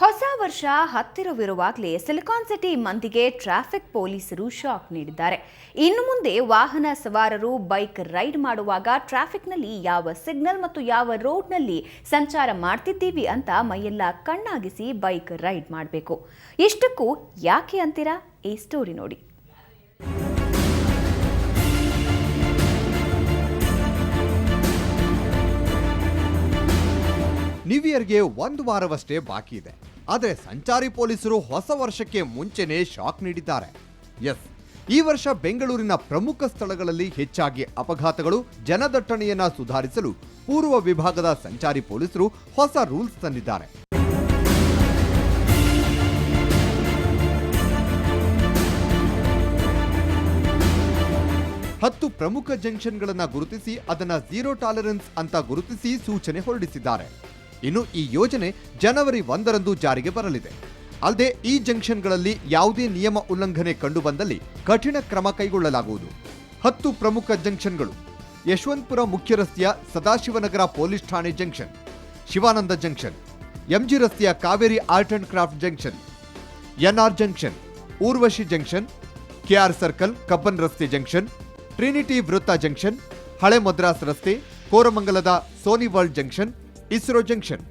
ಹೊಸ ವರ್ಷ ಹತ್ತಿರವಿರುವಾಗಲೇ silicon city ಮಂದಿಗೆ ಟ್ರಾಫಿಕ್ ಪೊಲೀಸರು ಶಾಕ್ ನೀಡಿದ್ದಾರೆ. ಇನ್ನು ಮುಂದೆ ವಾಹನ ಸವಾರರು ಬೈಕ್ ರೈಡ್ ಮಾಡುವಾಗ ಟ್ರಾಫಿಕ್ನಲ್ಲಿ ಯಾವ ಸಿಗ್ನಲ್ ಮತ್ತು ಯಾವ ರೋಡ್ನಲ್ಲಿ ಸಂಚಾರ ಮಾಡ್ತಿದ್ದೀವಿ ಅಂತ ಮೈಯೆಲ್ಲ ಕಣ್ಣಾಗಿಸಿ ಬೈಕ್ ರೈಡ್ ಮಾಡಬೇಕು. ಇಷ್ಟಕ್ಕೂ ಯಾಕೆ ಅಂತೀರಾ? ಈ ಸ್ಟೋರಿ ನೋಡಿ. ನ್ಯೂ ಇಯರ್ಗೆ ಒಂದು ವಾರವಷ್ಟೇ ಬಾಕಿ ಇದೆ. ಆದರೆ ಸಂಚಾರಿ ಪೊಲೀಸರು ಹೊಸ ವರ್ಷಕ್ಕೆ ಮುಂಚೆನೇ ಶಾಕ್ ನೀಡಿದ್ದಾರೆ. ಎಸ್, ಈ ವರ್ಷ ಬೆಂಗಳೂರಿನ ಪ್ರಮುಖ ಸ್ಥಳಗಳಲ್ಲಿ ಹೆಚ್ಚಾಗಿ ಅಪಘಾತಗಳು, ಜನದಟ್ಟಣೆಯನ್ನ ಸುಧಾರಿಸಲು ಪೂರ್ವ ವಿಭಾಗದ ಸಂಚಾರಿ ಪೊಲೀಸರು ಹೊಸ ರೂಲ್ಸ್ ತಂದಿದ್ದಾರೆ. ಹತ್ತು ಪ್ರಮುಖ ಜಂಕ್ಷನ್ಗಳನ್ನ ಗುರುತಿಸಿ ಅದನ್ನ ಝೀರೋ ಟಾಲರೆನ್ಸ್ ಅಂತ ಗುರುತಿಸಿ ಸೂಚನೆ ಹೊರಡಿಸಿದ್ದಾರೆ. ಇನ್ನು ಈ ಯೋಜನೆ ಜನವರಿ 1ರಂದು ಜಾರಿಗೆ ಬರಲಿದೆ. ಅಲ್ಲದೆ ಈ ಜಂಕ್ಷನ್ಗಳಲ್ಲಿ ಯಾವುದೇ ನಿಯಮ ಉಲ್ಲಂಘನೆ ಕಂಡುಬಂದಲ್ಲಿ ಕಠಿಣ ಕ್ರಮ ಕೈಗೊಳ್ಳಲಾಗುವುದು. 10 ಪ್ರಮುಖ ಜಂಕ್ಷನ್ಗಳು: ಯಶವಂತಪುರ ಮುಖ್ಯ ರಸ್ತೆಯ ಸದಾಶಿವನಗರ ಪೊಲೀಸ್ ಠಾಣೆ ಜಂಕ್ಷನ್, ಶಿವಾನಂದ ಜಂಕ್ಷನ್, ಎಂಜಿ ರಸ್ತೆಯ Kaveri art and craft junction, NR junction, Urvashi junction, KR circle Cubbon ರಸ್ತೆ ಜಂಕ್ಷನ್, ಟ್ರಿನಿಟಿ ವೃತ್ತ ಜಂಕ್ಷನ್, ಹಳೆ ಮದ್ರಾಸ್ ರಸ್ತೆ, ಕೋರಮಂಗಲದ Sony world junction, ISRO junction.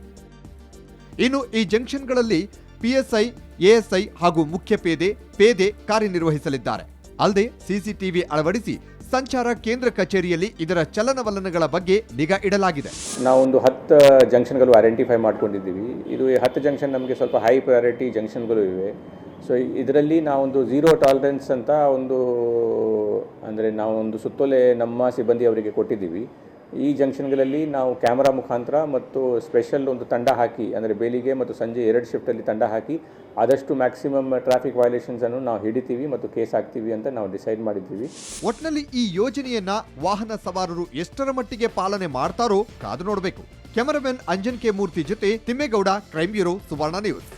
ಇನ್ನು ಈ ಜಂಕ್ಷನ್ಗಳಲ್ಲಿ ಪಿಎಸ್ಐ, ಎಎಸ್ಐ ಹಾಗೂ ಮುಖ್ಯ ಪೇದೆ ಕಾರ್ಯನಿರ್ವಹಿಸಲಿದ್ದಾರೆ. ಅಲ್ಲದೆ ಸಿಸಿಟಿವಿ ಅಳವಡಿಸಿ ಸಂಚಾರ ಕೇಂದ್ರ ಕಚೇರಿಯಲ್ಲಿ ಇದರ ಚಲನವಲನಗಳ ಬಗ್ಗೆ ನಿಗಾ ಇಡಲಾಗಿದೆ. ನಾವೊಂದು 10 ಜಂಕ್ಷನ್ಗಳು ಐಡೆಂಟಿಫೈ ಮಾಡ್ಕೊಂಡಿದ್ದೀವಿ. ಇದು 10 ಜಂಕ್ಷನ್ ನಮಗೆ ಸ್ವಲ್ಪ ಹೈ ಪ್ರಯಾರಿಟಿ ಜಂಕ್ಷನ್ಗಳು ಇವೆ. ಸೊ ಇದರಲ್ಲಿ ನಾವೊಂದು ಝೀರೋ ಟಾಲರೆನ್ಸ್ ಅಂತ ನಾವೊಂದು ಸುತ್ತೋಲೆ ನಮ್ಮ ಸಿಬ್ಬಂದಿ ಅವರಿಗೆ ಕೊಟ್ಟಿದ್ದೀವಿ. ಈ ಜಂಕ್ಷನ್ಗಳಲ್ಲಿ ನಾವು ಕ್ಯಾಮರಾ ಮುಖಾಂತರ ಮತ್ತು ಸ್ಪೆಷಲ್ ಒಂದು ತಂಡ ಹಾಕಿ, ಅಂದರೆ ಬೆಳಿಗ್ಗೆ ಮತ್ತು ಸಂಜೆ 2 ಶಿಫ್ಟಲ್ಲಿ ತಂಡ ಹಾಕಿ ಆದಷ್ಟು ಮ್ಯಾಕ್ಸಿಮಮ್ ಟ್ರಾಫಿಕ್ ವೈಲೇಷನ್ಸನ್ನು ನಾವು ಹಿಡಿತೀವಿ ಮತ್ತು ಕೇಸ್ ಹಾಕ್ತೀವಿ ಅಂತ ನಾವು ಡಿಸೈಡ್ ಮಾಡಿದ್ದೀವಿ. ಒಟ್ನಲ್ಲಿ ಈ ಯೋಜನೆಯನ್ನ ವಾಹನ ಸವಾರರು ಎಷ್ಟರ ಮಟ್ಟಿಗೆ ಪಾಲನೆ ಮಾಡ್ತಾರೋ ಕಾದು ನೋಡಬೇಕು. ಕ್ಯಾಮರಾಮನ್ ಅಂಜನ್ ಕೆ ಮೂರ್ತಿ ಜೊತೆ ತಿಮ್ಮೇಗೌಡ, ಕ್ರೈಮ್ ಬ್ಯೂರೋ, ಸುವರ್ಣ ನ್ಯೂಸ್.